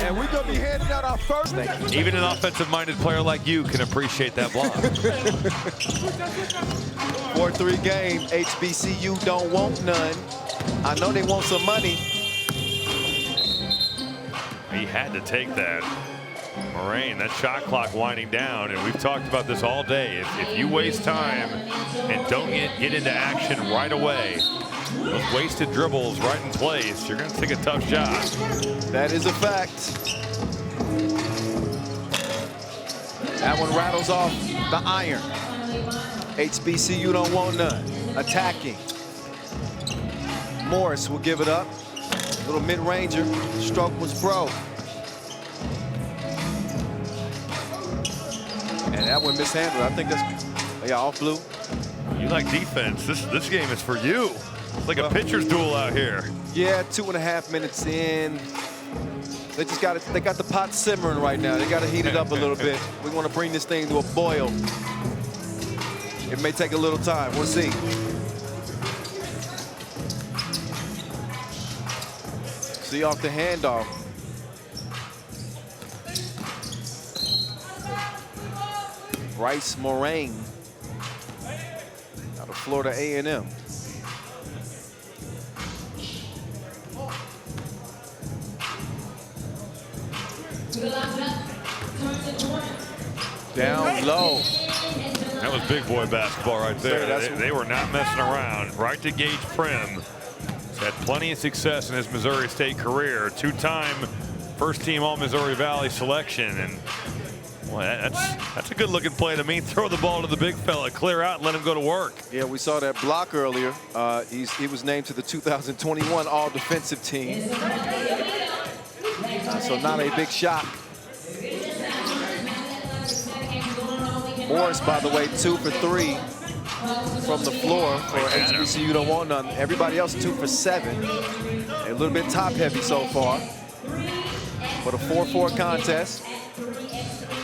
And we're going to be handing out our first. Even an offensive-minded player like you can appreciate that block. 4-3 game. HBCU don't want none. I know they want some money. He had to take that. Moraine, that shot clock winding down, and we've talked about this all day. If you waste time and don't get into action right away, those wasted dribbles right in place, you're going to take a tough shot. That is a fact. That one rattles off the iron. HBCU don't want none. Attacking. Morris will give it up. Little mid-ranger. Stroke was broke. And that one mishandled. I think that's, yeah, off blue. You like defense. This game is for you. It's like a pitcher's duel out here. Yeah, 2.5 minutes in. They just got it. They got the pot simmering right now. They got to heat it up a little bit. We want to bring this thing to a boil. It may take a little time. We'll see. See off the handoff. Bryce Moraine out of Florida A&M. Down low. That was big boy basketball right there. They were not messing around. Right to Gage Prim. He's had plenty of success in his Missouri State career. Two-time first-team All-Missouri Valley selection. And well, that's a good-looking play to me. Throw the ball to the big fella, clear out, and let him go to work. Yeah, we saw that block earlier. He was named to the 2021 All-Defensive Team. So not a big shot. Morris, by the way, 2 for 3 from the floor for HBCU don't want none. Everybody else 2 for 7. A little bit top-heavy so far. But a 4-4 contest.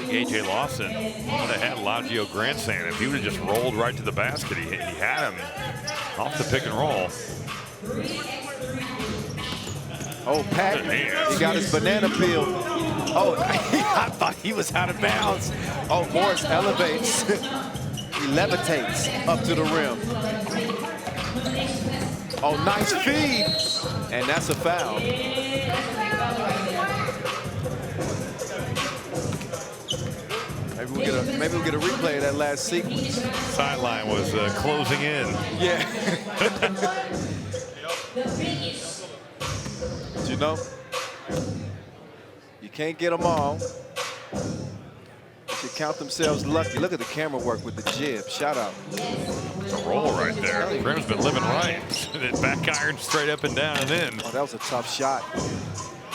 A.J. Lawson would have had Lagio Grandstand. If he would have just rolled right to the basket, he had him off the pick and roll. Oh, PAC, he got his banana peel. Oh, I thought he was out of bounds. Oh, Morris elevates. He levitates up to the rim. Oh, nice feed. And that's a foul. Maybe we'll get a replay of that last sequence. Sideline was closing in. Yeah. But you know, you can't get them all. They should count themselves lucky. Look at the camera work with the jib. Shout out. It's a roll right there. Prim's been living right. Back iron straight up and down and in. Oh, that was a tough shot.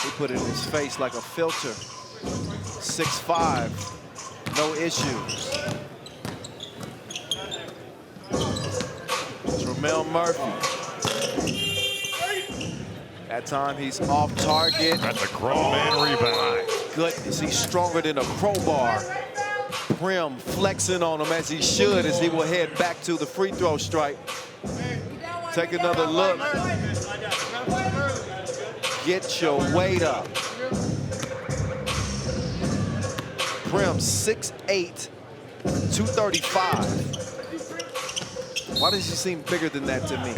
He put it in his face like a filter. 6'5". No issues. Tramel Murphy. That time he's off target. That's a grown man rebound. Goodness, he's stronger than a crowbar. Prim flexing on him as he should, as he will head back to the free throw stripe. Take another look. Get your weight up. Prim 6'8", 235. Why does he seem bigger than that to me?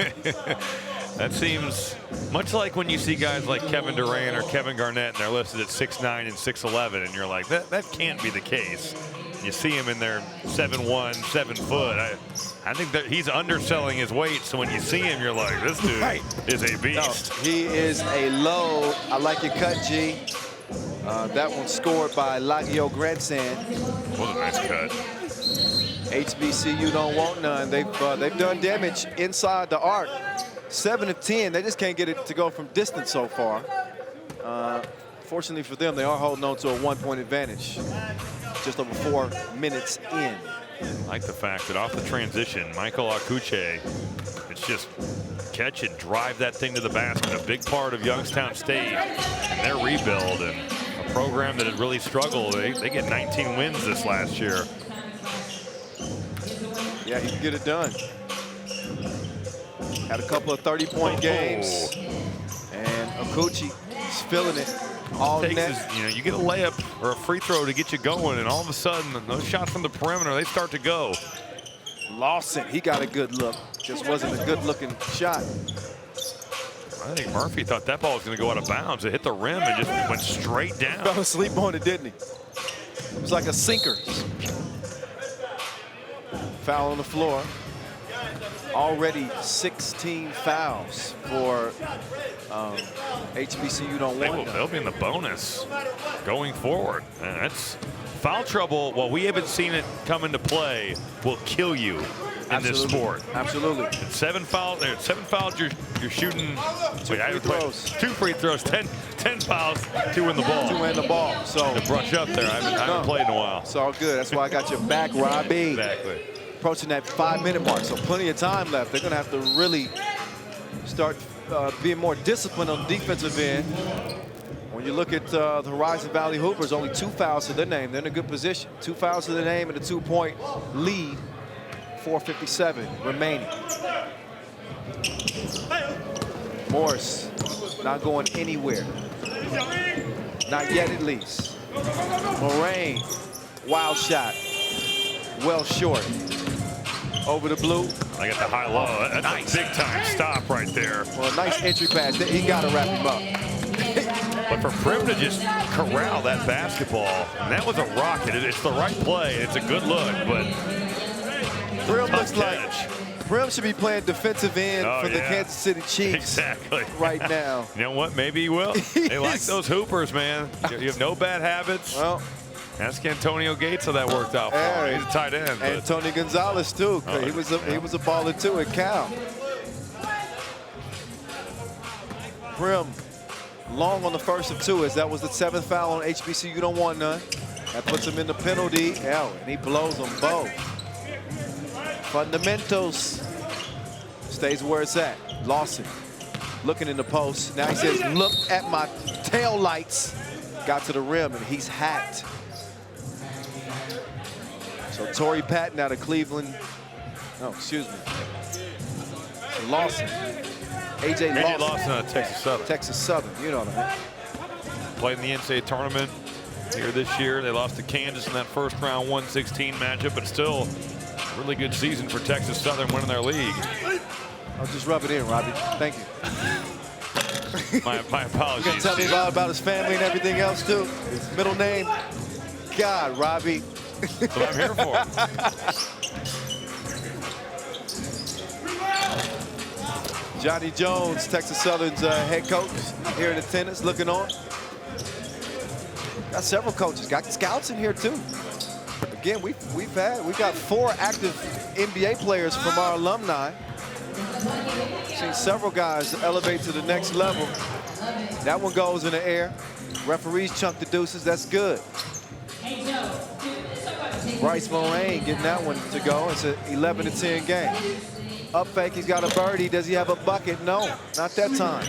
That seems much like when you see guys like Kevin Durant or Kevin Garnett and they're listed at 6'9" and 6'11", and you're like, that can't be the case. You see him in there 7'1", 7 foot. I think that he's underselling his weight, so when you see him, you're like, this dude is a beast. No, he is a low. I like your cut, G. That one scored by Lagio Grandstand. What a nice cut. HBCU don't want none. They've done damage inside the arc. 7 of 10. They just can't get it to go from distance so far. Fortunately for them, they are holding on to a 1-point advantage. Just over 4 minutes in. I like the fact that off the transition, Michael Akuche, it's just catch it, drive that thing to the basket. A big part of Youngstown State and their rebuild, and a program that had really struggled. They get 19 wins this last year. Yeah, he can get it done. Had a couple of 30-point games. And Akuche is feeling it. All Takes net. is, you know, you get a layup or a free throw to get you going, and all of a sudden, those shots from the perimeter, they start to go. Lawson, he got a good look. Just wasn't a good-looking shot. I think Murphy thought that ball was going to go out of bounds. It hit the rim and just went straight down. Fell asleep on it, didn't he? It was like a sinker. Foul on the floor. Already 16 fouls for HBCU don't want They'll be in the bonus going forward. And that's foul trouble. Well, we haven't seen it come into play. Will kill you in this sport. Absolutely. It's 7 fouls. You're shooting. Two free throws. 10 fouls. 2 in the ball. 2 in the ball. So to brush up there. I haven't played in a while. It's all good. That's why I got your back, Robbie. Exactly. Approaching that 5-minute mark, so plenty of time left. They're going to have to really start being more disciplined on the defensive end. When you look at the Horizon Valley Hoopers, only 2 fouls to their name. They're in a good position. 2 fouls to their name and a 2-point lead. 4:57 remaining. Morris not going anywhere. Not yet, at least. Moraine, wild shot. Well short. Over the blue. I got the high-low. That's nice. A big-time stop right there. Well, a nice entry pass. He got to wrap him up. But for Prim to just corral that basketball, and that was a rocket. It's the right play. It's a good look, but Prim looks like Prim should be playing defensive end for the Kansas City Chiefs. Exactly. Right now. You know what? Maybe he will. They like those hoopers, man. You have no bad habits. Well, ask Antonio Gates how that worked out for him. He's a tight end. And Tony Gonzalez, too. He was a baller, too, at Cal. Prim, long on the first of 2, as that was the 7th foul on HBCU. You don't want none. That puts him in the penalty. And he blows them both. Fundamentals. Stays where it's at. Lawson looking in the post. Now he says, look at my tail lights. Got to the rim, and he's hacked. So Torrey Patton out of Cleveland. Oh, excuse me. Lawson. AJ Lawson out of Texas Southern. Texas Southern, you know what I mean. Played in the NCAA tournament here this year. They lost to Kansas in that first round 116 matchup, but still a really good season for Texas Southern winning their league. I'll just rub it in, Robbie. Thank you. my apologies. You gonna tell me about his family and everything else too? His middle name? God, Robbie. That's what I'm here for. Johnny Jones, Texas Southern's head coach, here in attendance, looking on. Got several coaches. Got scouts in here too. Again, we got 4 active NBA players from our alumni. Seen several guys elevate to the next level. That one goes in the air. Referees chunk the deuces. That's good. Bryce Moraine getting that one to go. It's an 11-10 game. Up fake, he's got a birdie. Does he have a bucket? No, not that time.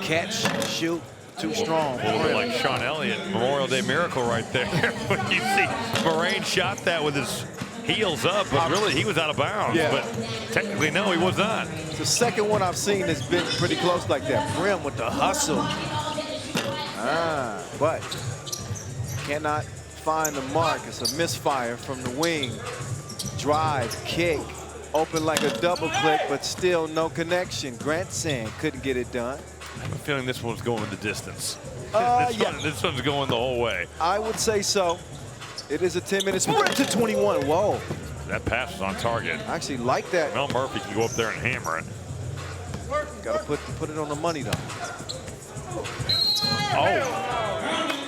Catch, shoot, too strong. A little bit like Sean Elliott, Memorial Day miracle right there. When you see Moraine shot that with his heels up, but really he was out of bounds. Yeah. But technically, no, he was not. It's the second one I've seen that's been pretty close like that. Prim with the hustle. But cannot find the mark. It's a misfire from the wing. Drive, kick, open like a double click, but still no connection. Grant Sand couldn't get it done. I have a feeling this one's going the distance. This one's going the whole way. I would say so. It is a 10-minute sprint to 21. Whoa. That pass was on target. I actually like that. Mel Murphy can go up there and hammer it. Got to put it on the money, though. Oh.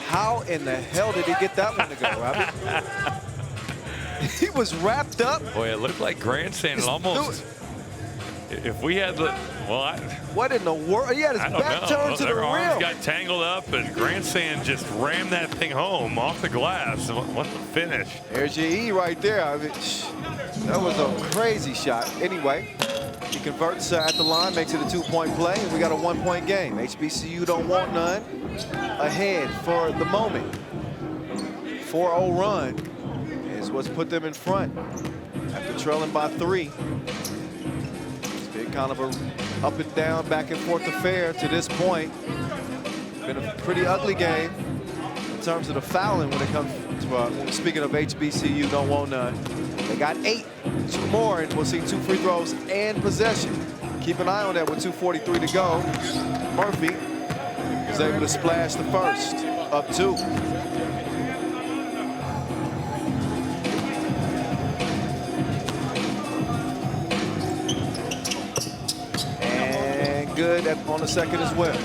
How in the hell did he get that one to go, Robbie? He was wrapped up. Boy, it looked like grandstand almost. If we had the, what in the world? He had his back turned to the rim. Arms got tangled up, and grandstand just rammed that thing home off the glass. What the finish? There's your E right there. I mean, that was a crazy shot. Anyway, he converts at the line, makes it a 2-point play, and we got a 1-point game. HBCU don't want none. Ahead for the moment. 4-0 run is what's put them in front after trailing by 3. It's been kind of a up and down, back and forth affair to this point. Been a pretty ugly game in terms of the fouling when it comes to, speaking of HBCU don't want none. They got 8, 2 more, and we'll see 2 free throws and possession. Keep an eye on that with 2:43 to go. Murphy is able to splash the first, up 2. And good on the second as well.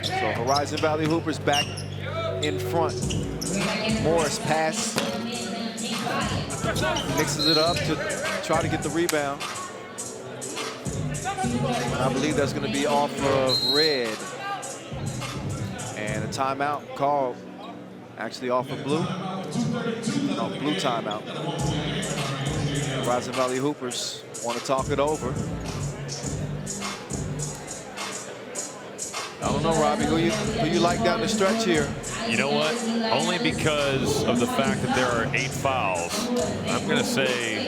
So Horizon Valley Hoopers back in front. Morris pass. Mixes it up to try to get the rebound. I believe that's going to be off of red. And a timeout called actually off of blue. No, blue timeout. Horizon Valley Hoopers want to talk it over. I don't know, Robbie, who you like down the stretch here? You know what? Only because of the fact that there are 8 fouls, I'm going to say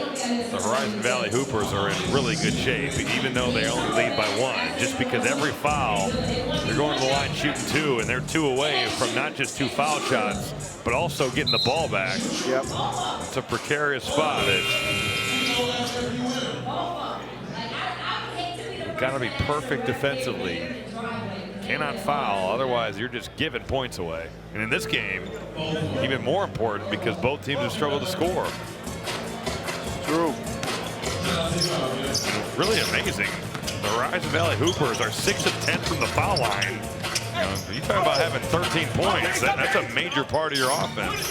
the Horizon Valley Hoopers are in really good shape, even though they only lead by 1. Just because every foul, they're going to the line shooting 2, and they're 2 away from not just 2 foul shots, but also getting the ball back. Yep. It's a precarious spot. You've got to be perfect defensively. Cannot foul, otherwise you're just giving points away. And in this game, even more important because both teams have struggled to score. True. Really amazing. The Horizon Valley Hoopers are 6 of 10 from the foul line. You talk about having 13 points. That's a major part of your offense.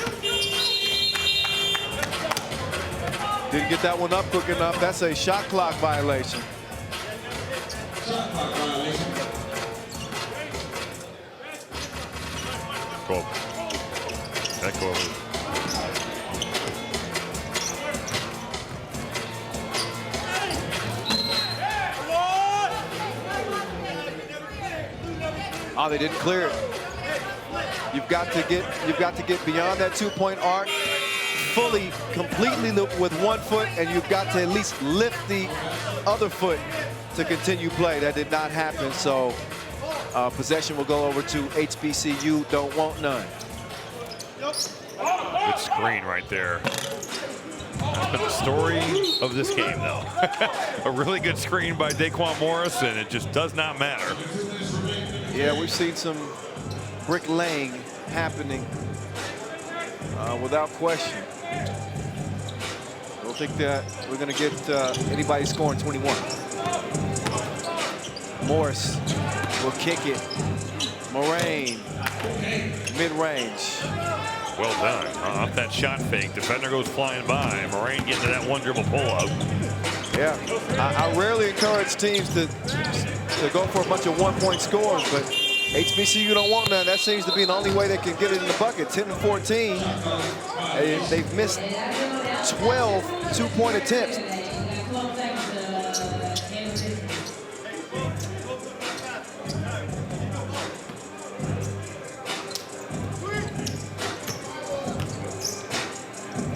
Didn't get that one up quick enough. That's a shot clock violation. Cool. That goal. Oh, they didn't clear it. You've got to get beyond that 2-point arc fully, completely with 1 foot, and you've got to at least lift the other foot to continue play. That did not happen, so possession will go over to HBCU. Don't want none. Good screen right there. That's been the story of this game, though. A really good screen by Daquan Morris, and it just does not matter. Yeah, we've seen some bricklaying happening without question. I don't think that we're going to get anybody scoring 21. Morris will kick it. Moraine, mid-range. Well done. Off that shot fake, defender goes flying by. Moraine getting to that 1 dribble pull-up. Yeah, I rarely encourage teams to go for a bunch of 1-point scores, but HBCU don't want none. That seems to be the only way they can get it in the bucket. 10 and 14. They've missed 12 2-point attempts.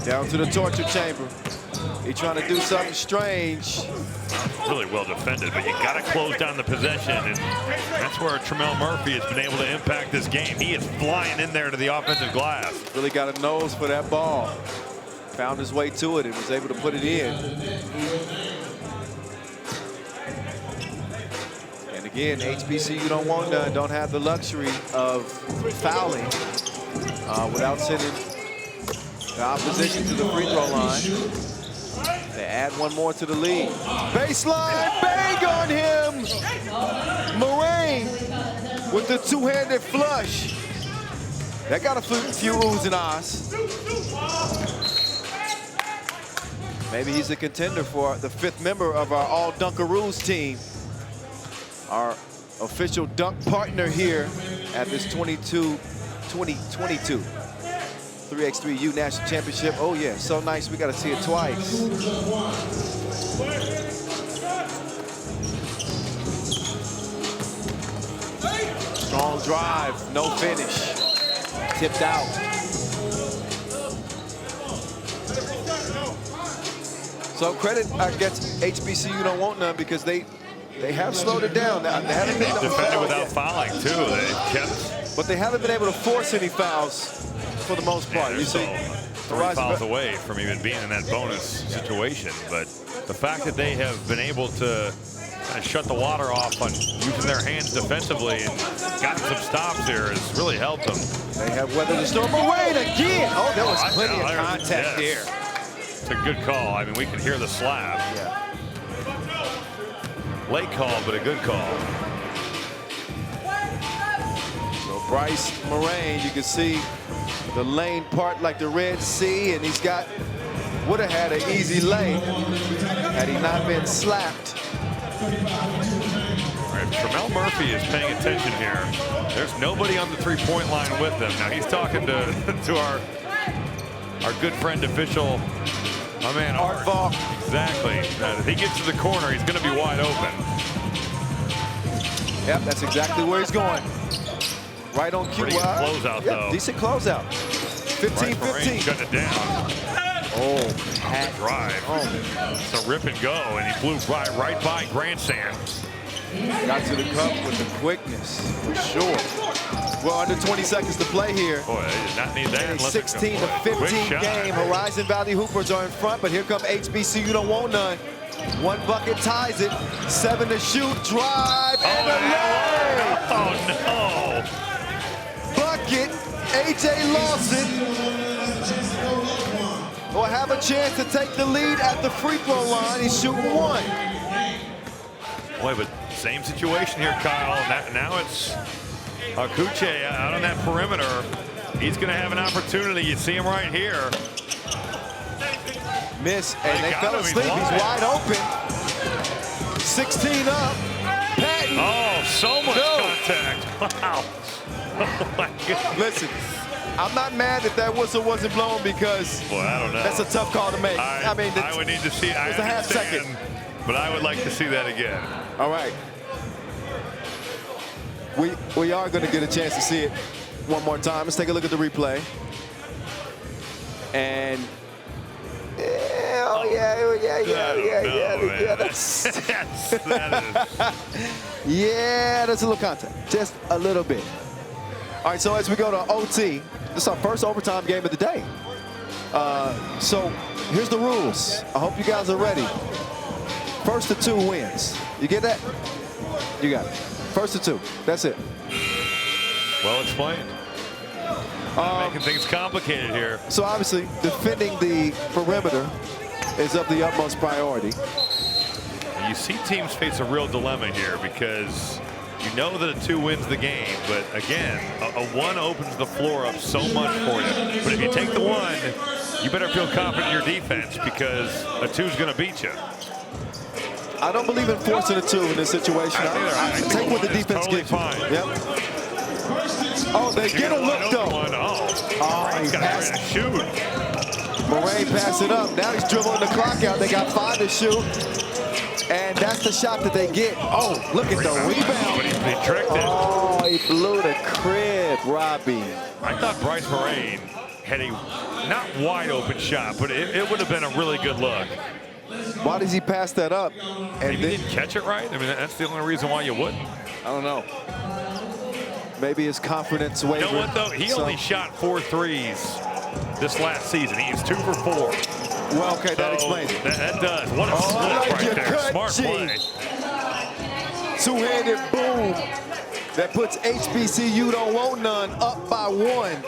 Down to the torture chamber. He's trying to do something strange. Really well defended, but you got to close down the possession, and that's where Tremel Murphy has been able to impact this game. He is flying in there to the offensive glass. Really got a nose for that ball. Found his way to it and was able to put it in. And again, HBCU don't want none, don't have the luxury of fouling without sending the opposition to the free throw line. They add 1 more to the lead. Baseline, bang on him! Moraine with the 2-handed flush. That got a few oohs and ahs. Maybe he's a contender for the 5th member of our All Dunkaroos team. Our official dunk partner here at this 2022 3x3U National Championship. Oh yeah, so nice, we gotta see it twice. Strong drive, no finish. Tipped out. So credit, I guess, HBCU don't want none because they have slowed it down. They haven't been defended without fouling too. They kept, but they haven't been able to force any fouls for the most part. You see, 3 fouls away from even being in that bonus situation. But the fact that they have been able to kind of shut the water off on using their hands defensively and gotten some stops here has really helped them. They have weathered the storm. Wait again! Oh, there was plenty of contact there. It's a good call. I mean, we can hear the slap. Yeah. Late call, but a good call. So Bryce Moraine, you can see the lane part like the Red Sea, and would have had an easy lane had he not been slapped. All right, Tramel Murphy is paying attention here. There's nobody on the three-point line with them. Now he's talking to our good friend official, my man Art. Exactly. If he gets to the corner, he's going to be wide open. Yep, that's exactly where he's going. Right on cue. Pretty good closeout, though. Decent closeout. 15-15. Shutting it down. Oh, hat drive. Oh. It's a rip and go, and he flew right by Grandstand. Got to the cup with the quickness, for sure. Well, under 20 seconds to play here. Boy, they did not need that. In a 16-15 game, Horizon Valley Hoopers are in front, but here come HBCU, don't want none. One bucket ties it, 7 to shoot, drive, and a lay! Oh, no! Bucket, A.J. Lawson will have a chance to take the lead at the free throw line. He's shooting 1. Boy, but same situation here, Kyle. Now it's Akuche out on that perimeter. He's going to have an opportunity. You see him right here. Miss, and they fell asleep. He's wide open. 16 up. Patton. Oh, so much contact. Wow. Oh, my goodness. Listen, I'm not mad that that whistle wasn't blown because I don't know. That's a tough call to make. I would need to see it. It's a half second. But I would like to see that again. All right. We are going to get a chance to see it one more time. Let's take a look at the replay. And yeah, that's a little contact, just a little bit. All right, so as we go to OT, this is our first overtime game of the day. So here's the rules. I hope you guys are ready. First to 2 wins. You get that? You got it. First to 2. That's it. Well explained. Making things complicated here. So obviously, defending the perimeter is of the utmost priority. You see teams face a real dilemma here because you know that a 2 wins the game, but again, a 1 opens the floor up so much for you. But if you take the 1, you better feel confident in your defense because a 2 is going to beat you. I don't believe in forcing a 2 in this situation. I take what the defense gives you. Yep. Oh, they get a look though. Oh, he's got to shoot. Moraine passed it up. Now he's dribbling the clock out. They got 5 to shoot. And that's the shot that they get. Oh, look at the rebound. But he tricked it. Oh, he blew the crib, Robbie. I thought Bryce Moraine had a not wide open shot, but it would have been a really good look. Why does he pass that up? And he didn't catch it right? I mean, that's the only reason why you wouldn't. I don't know. Maybe his confidence wavered. You know what, though? He only shot 4 threes this last season. He's 2 for 4. Well, okay, that explains it. That does. What a split right there. Smart play. 2-handed boom. That puts HBCU don't want none up by 1.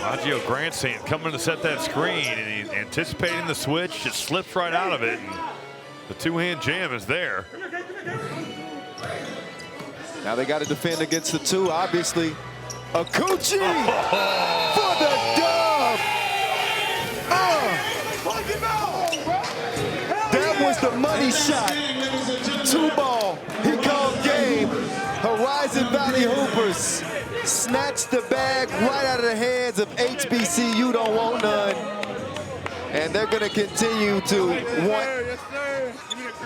Maggio Grandstand coming to set that screen, and he's anticipating the switch, just slips right out of it. And the 2-hand jam is there. Now they got to defend against the 2, obviously. Akuche for the dub. That was the money shot. 2-ball. He called game. Horizon Valley Hoopers snatched the bag right out of the hands of HBCU don't want none. And they're going to continue to want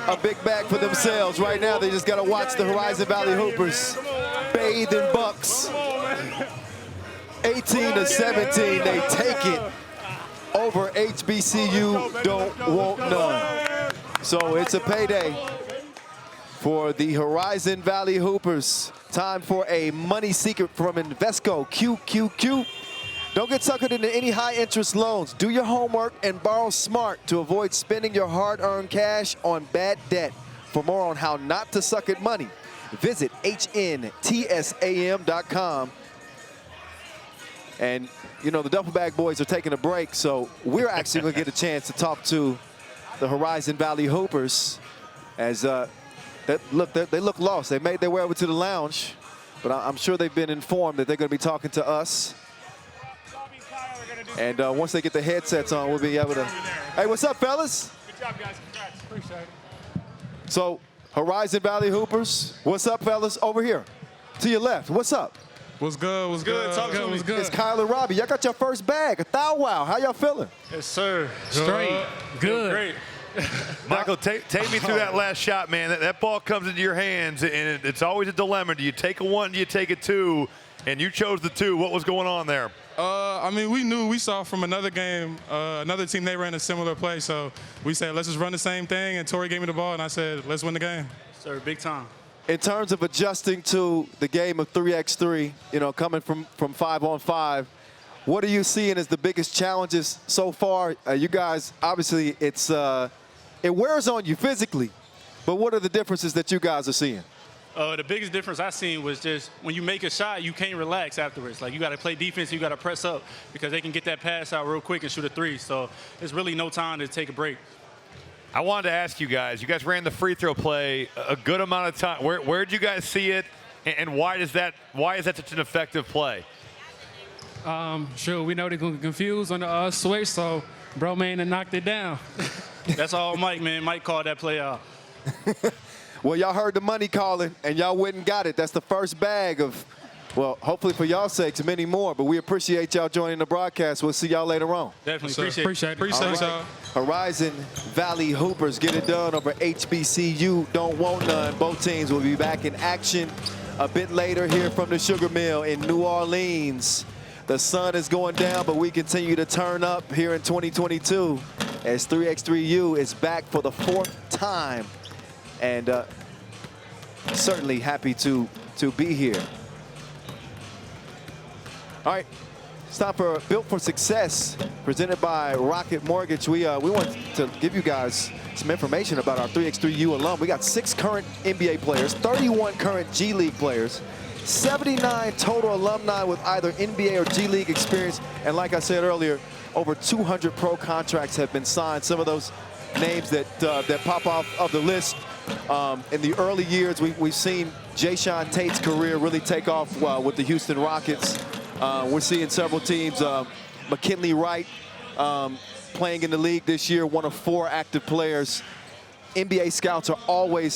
a big bag for themselves. Right now, they just got to watch the Horizon Valley Hoopers bathe in bucks. 18 to 17, they take it over HBCU don't want none. So it's a payday for the Horizon Valley Hoopers. Time for a money secret from Invesco QQQ. Don't get suckered into any high-interest loans. Do your homework and borrow smart to avoid spending your hard-earned cash on bad debt. For more on how not to suck at money, visit hntsam.com. And, you know, the Duffel Bag Boys are taking a break, so we're actually going to get a chance to talk to the Horizon Valley Hoopers as they look lost. They made their way over to the lounge, but I'm sure they've been informed that they're going to be talking to us. And once they get the headsets on, we'll be able to. Hey, what's up, fellas? Good job, guys. Congrats. Appreciate it. So, Horizon Valley Hoopers, what's up, fellas? Over here, to your left. What's up? What's good? What's good? Talk to me. What's good? It's Kyle and Robbie. Y'all got your first bag, a thou wow. How y'all feeling? Yes, sir. Straight. Good. Great. Michael, take me through that last shot, man. That ball comes into your hands, and it's always a dilemma. Do you take a one? Do you take a two? And you chose the two. What was going on there? I mean, we saw from another game, another team, they ran a similar play. So we said, let's just run the same thing. And Tori gave me the ball, and I said, let's win the game. Sir, big time. In terms of adjusting to the game of 3x3, you know, coming from 5-on-5, what are you seeing as the biggest challenges so far? You guys, obviously, it wears on you physically, but what are the differences that you guys are seeing? The biggest difference I seen was just when you make a shot, you can't relax afterwards. Like, you got to play defense, you got to press up because they can get that pass out real quick and shoot a three. So there's really no time to take a break. I wanted to ask you guys ran the free throw play a good amount of time. Where did you guys see it, and why is that such an effective play? Sure, we know they're going to confuse on the switch, so bro man and knocked it down. That's all Mike, man. Mike called that play out. Well, y'all heard the money calling, and y'all went and got it. That's the first bag of, well, hopefully for y'all's sakes, many more. But we appreciate y'all joining the broadcast. We'll see y'all later on. Definitely Appreciate it. All right. Horizon Valley Hoopers get it done over HBCU. Don't want none. Both teams will be back in action a bit later here from the Sugar Mill in New Orleans. The sun is going down, but we continue to turn up here in 2022 as 3x3U is back for the fourth time. And certainly happy to be here. All right, it's time for Built for Success, presented by Rocket Mortgage. We want to give you guys some information about our 3x3U alum. We got 6 current NBA players, 31 current G League players, 79 total alumni with either NBA or G League experience. And like I said earlier, over 200 pro contracts have been signed. Some of those names that pop off of the list. In the early years, we've seen Jayshawn Tate's career really take off with the Houston Rockets. We're seeing several teams. McKinley Wright playing in the league this year, one of 4 active players. NBA scouts are always here.